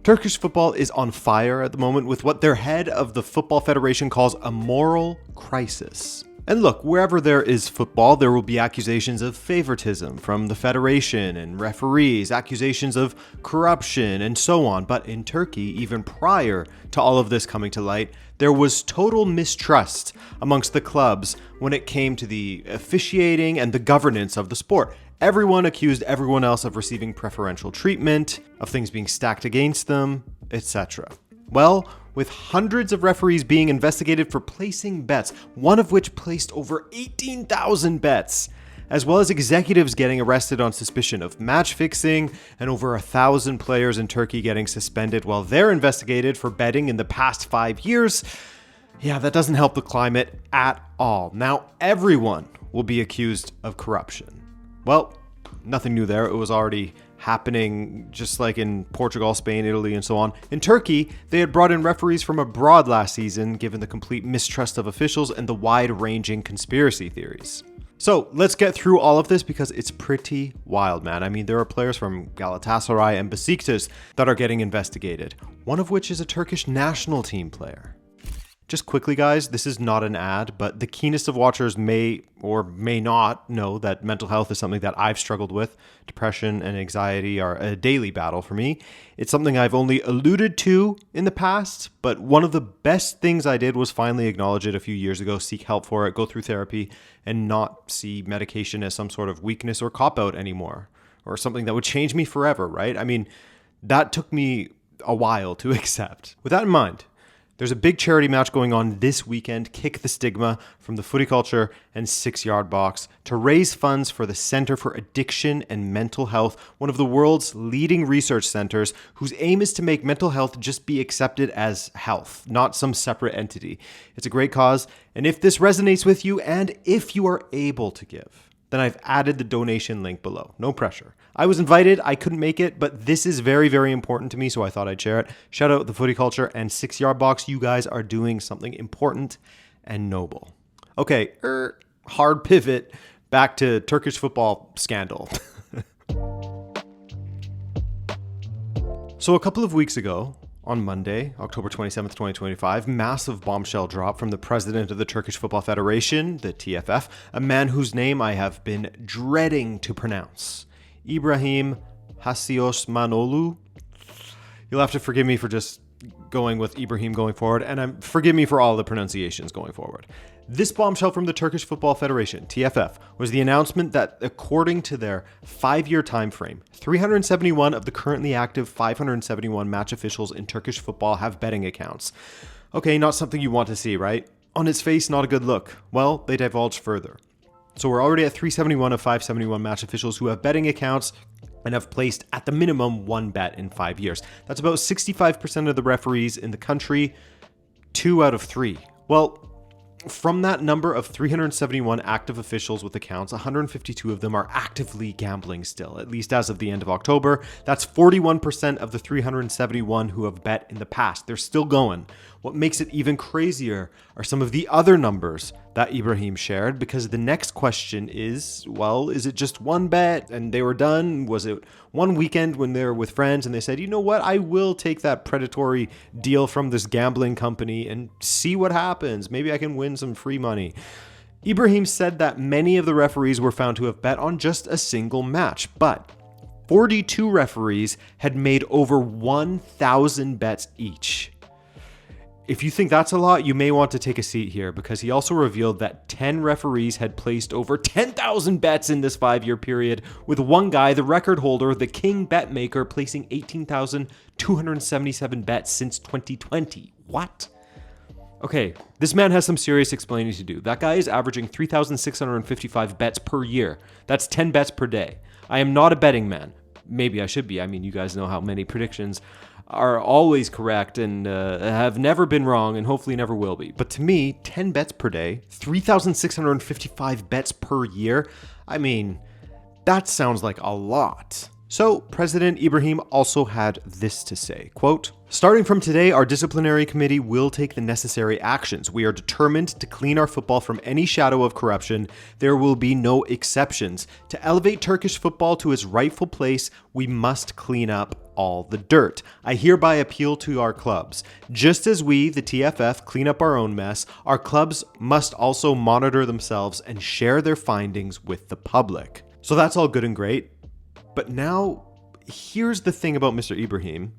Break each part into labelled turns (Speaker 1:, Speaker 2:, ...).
Speaker 1: Turkish football is on fire at the moment with what their head of the Football Federation calls a moral crisis. And look, wherever there is football, there will be accusations of favoritism from the federation and referees, accusations of corruption, and so on. But in Turkey, even prior to all of this coming to light, there was total mistrust amongst the clubs when it came to the officiating and the governance of the sport. Everyone accused everyone else of receiving preferential treatment, of things being stacked against them, etc. Well, with hundreds of referees being investigated for placing bets, one of which placed over 18,000 bets, as well as executives getting arrested on suspicion of match fixing, and over 1,000 players in Turkey getting suspended while they're investigated for betting in the past 5 years, yeah, that doesn't help the climate at all. Now everyone will be accused of corruption. Well, nothing new there. It was already happening just like in Portugal, Spain, Italy, and so on. In Turkey, they had brought in referees from abroad last season, given the complete mistrust of officials and the wide-ranging conspiracy theories. So let's get through all of this because it's pretty wild, man. I mean, there are players from Galatasaray and Besiktas that are getting investigated, one of which is a Turkish national team player. Just quickly, guys, this is not an ad, but the keenest of watchers may or may not know that mental health is something that I've struggled with. Depression and anxiety are a daily battle for me. It's something I've only alluded to in the past, but one of the best things I did was finally acknowledge it a few years ago, seek help for it, go through therapy, and not see medication as some sort of weakness or cop-out anymore, or something that would change me forever, right? I mean, that took me a while to accept. With that in mind, there's a big charity match going on this weekend, Kick the Stigma, from the Footy Culture and 6 Yard Box, to raise funds for the Center for Addiction and Mental Health, one of the world's leading research centers, whose aim is to make mental health just be accepted as health, not some separate entity. It's a great cause, and if this resonates with you, and if you are able to give, then I've added the donation link below. No pressure. I was invited, I couldn't make it, but this is very, very important to me, so I thought I'd share it. Shout out the Footy Culture and 6 Yard Box. You guys are doing something important and noble. Okay, hard pivot back to Turkish football scandal. So a couple of weeks ago, on Monday, October 27th, 2025, massive bombshell drop from the president of the Turkish Football Federation, the TFF, a man whose name I have been dreading to pronounce. Ibrahim Hassiosmanoglu. You'll have to forgive me for just going with Ibrahim going forward, and forgive me for all the pronunciations going forward. This bombshell from the Turkish Football Federation, TFF, was the announcement that according to their 5-year time frame, 371 of the currently active 571 match officials in Turkish football have betting accounts. Okay, not something you want to see, right? On its face, not a good look. Well, they divulged further. So we're already at 371 of 571 match officials who have betting accounts and have placed at the minimum one bet in 5 years. That's about 65% of the referees in the country, 2 out of 3. Well, from that number of 371 active officials with accounts, 152 of them are actively gambling still, at least as of the end of October. That's 41% of the 371 who have bet in the past. They're still going. What makes it even crazier are some of the other numbers that Ibrahim shared, because the next question is, well, is it just one bet and they were done? Was it one weekend when they were with friends and they said, you know what, I will take that predatory deal from this gambling company and see what happens. Maybe I can win some free money. Ibrahim said that many of the referees were found to have bet on just a single match, but 42 referees had made over 1,000 bets each. If you think that's a lot, you may want to take a seat here, because he also revealed that 10 referees had placed over 10,000 bets in this 5-year period, with one guy, the record holder, the king bet maker, placing 18,277 bets since 2020. What? Okay, this man has some serious explaining to do. That guy is averaging 3,655 bets per year. That's 10 bets per day. I am not a betting man. Maybe I should be. I mean, you guys know how many predictions are always correct and have never been wrong and hopefully never will be. But to me, 10 bets per day, 3,655 bets per year, I mean, that sounds like a lot. So President Ibrahim also had this to say, quote, "Starting from today, our disciplinary committee will take the necessary actions. We are determined to clean our football from any shadow of corruption. There will be no exceptions. To elevate Turkish football to its rightful place, we must clean up all the dirt. I hereby appeal to our clubs. Just as we, the TFF, clean up our own mess, our clubs must also monitor themselves and share their findings with the public. So that's all good and great. But now, here's the thing about Mr. Ibrahim.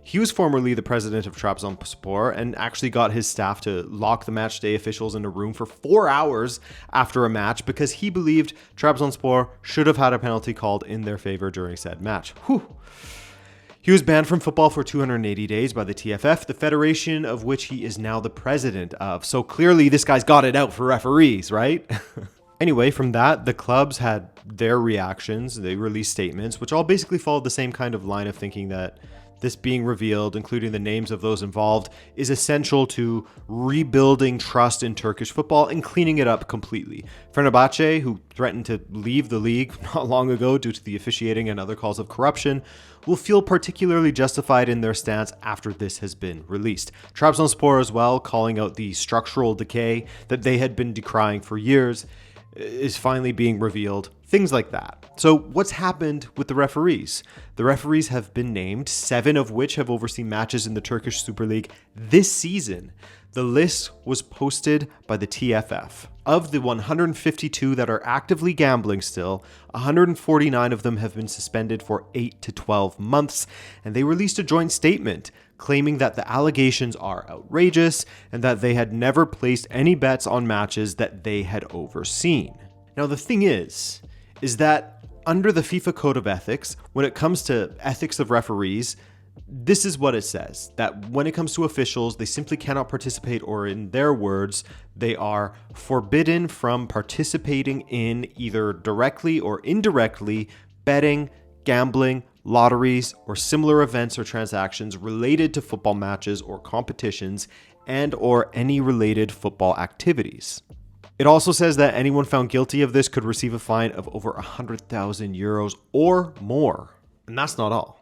Speaker 1: He was formerly the president of Trabzonspor and actually got his staff to lock the match day officials in a room for 4 hours after a match because he believed Trabzonspor should have had a penalty called in their favor during said match. Whew. He was banned from football for 280 days by the TFF, the federation of which he is now the president of. So clearly this guy's got it out for referees, right? Anyway, from that, the clubs had their reactions. They released statements, which all basically followed the same kind of line of thinking that this being revealed, including the names of those involved, is essential to rebuilding trust in Turkish football and cleaning it up completely. Fenerbahce, who threatened to leave the league not long ago due to the officiating and other calls of corruption, will feel particularly justified in their stance after this has been released. Trabzonspor as well, calling out the structural decay that they had been decrying for years, is finally being revealed. Things like that. So what's happened with the referees? The referees have been named, 7 of which have overseen matches in the Turkish Super League this season. The list was posted by the TFF. Of the 152 that are actively gambling still, 149 of them have been suspended for 8 to 12 months, and they released a joint statement claiming that the allegations are outrageous and that they had never placed any bets on matches that they had overseen. Now the thing is that under the FIFA Code of Ethics, when it comes to ethics of referees, this is what it says, that when it comes to officials, they simply cannot participate, or in their words, they are forbidden from participating in either directly or indirectly betting, gambling, lotteries, or similar events or transactions related to football matches or competitions and or any related football activities. It also says that anyone found guilty of this could receive a fine of over 100,000 euros or more. And that's not all.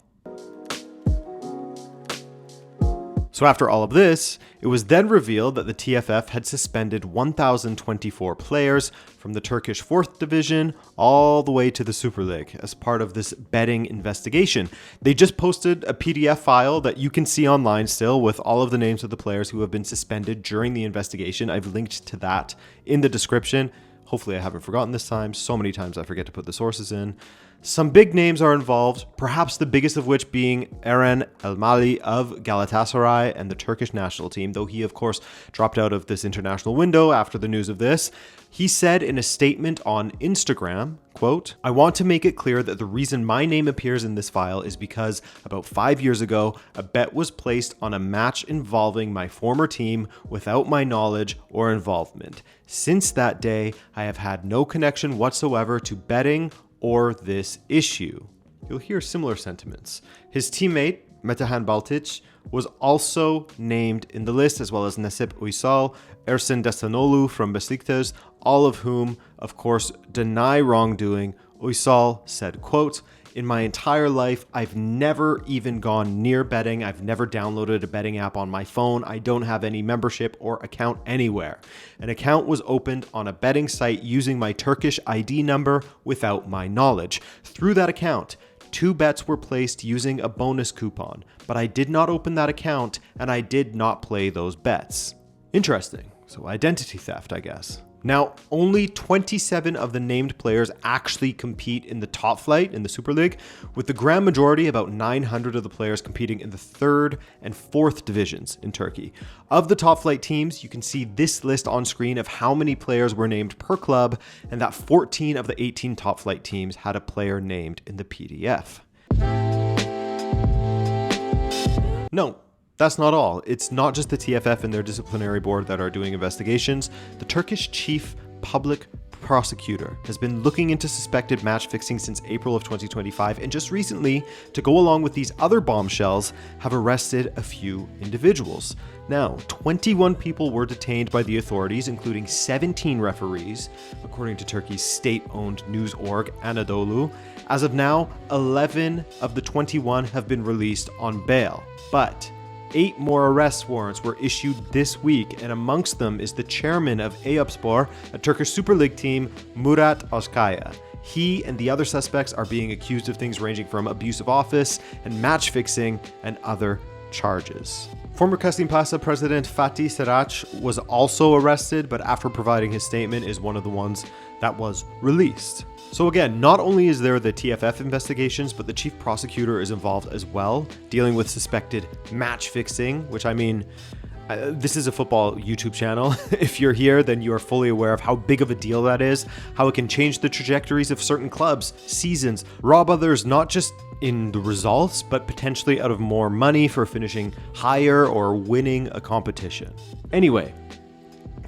Speaker 1: So after all of this, it was then revealed that the TFF had suspended 1,024 players from the Turkish 4th Division all the way to the Super League as part of this betting investigation. They just posted a PDF file that you can see online still with all of the names of the players who have been suspended during the investigation. I've linked to that in the description. Hopefully I haven't forgotten this time. So many times I forget to put the sources in. Some big names are involved, perhaps the biggest of which being Eren Elmali of Galatasaray and the Turkish national team, though he of course dropped out of this international window after the news of this. He said in a statement on Instagram, quote, "I want to make it clear that the reason my name appears in this file is because about 5 years ago, a bet was placed on a match involving my former team without my knowledge or involvement. Since that day, I have had no connection whatsoever to betting or this issue." You'll hear similar sentiments. His teammate, Metehan Baltic, was also named in the list, as well as Nasip Uysal, Ersin Destanoglu from Besiktas, all of whom, of course, deny wrongdoing. Uysal said, quote, "In my entire life, I've never even gone near betting. I've never downloaded a betting app on my phone. I don't have any membership or account anywhere. An account was opened on a betting site using my Turkish ID number without my knowledge. Through that account, 2 bets were placed using a bonus coupon, but I did not open that account and I did not play those bets." Interesting. So identity theft, I guess. Now, only 27 of the named players actually compete in the top flight in the Super League, with the grand majority, about 900 of the players, competing in the 3rd and 4th divisions in Turkey. Of the top flight teams, you can see this list on screen of how many players were named per club, and that 14 of the 18 top flight teams had a player named in the PDF. No. That's not all. It's not just the TFF and their disciplinary board that are doing investigations. The Turkish chief public prosecutor has been looking into suspected match fixing since April of 2025, and just recently, to go along with these other bombshells, have arrested a few individuals. Now, 21 people were detained by the authorities, including 17 referees, according to Turkey's state-owned news org Anadolu. As of now, 11 of the 21 have been released on bail, but 8 more arrest warrants were issued this week, and amongst them is the chairman of Eyüpspor, a Turkish Super League team, Murat Özkaya. He and the other suspects are being accused of things ranging from abuse of office and match fixing and other charges. Former Kasım Pasa president Fatih Saraç was also arrested, but after providing his statement is one of the ones that was released. So again, not only is there the TFF investigations, but the chief prosecutor is involved as well, dealing with suspected match fixing, which I mean, this is a football YouTube channel. If you're here, then you are fully aware of how big of a deal that is, how it can change the trajectories of certain clubs, seasons, rob others, not just in the results, but potentially out of more money for finishing higher or winning a competition. Anyway,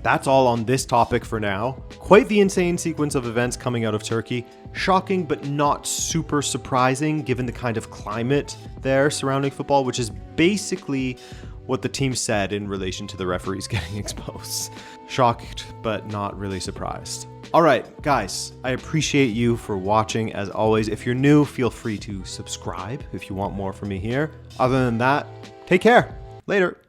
Speaker 1: that's all on this topic for now. Quite the insane sequence of events coming out of Turkey. Shocking, but not super surprising given the kind of climate there surrounding football, which is basically what the team said in relation to the referees getting exposed. Shocked, but not really surprised. All right, guys, I appreciate you for watching. As always, if you're new, feel free to subscribe if you want more from me here. Other than that, take care. Later.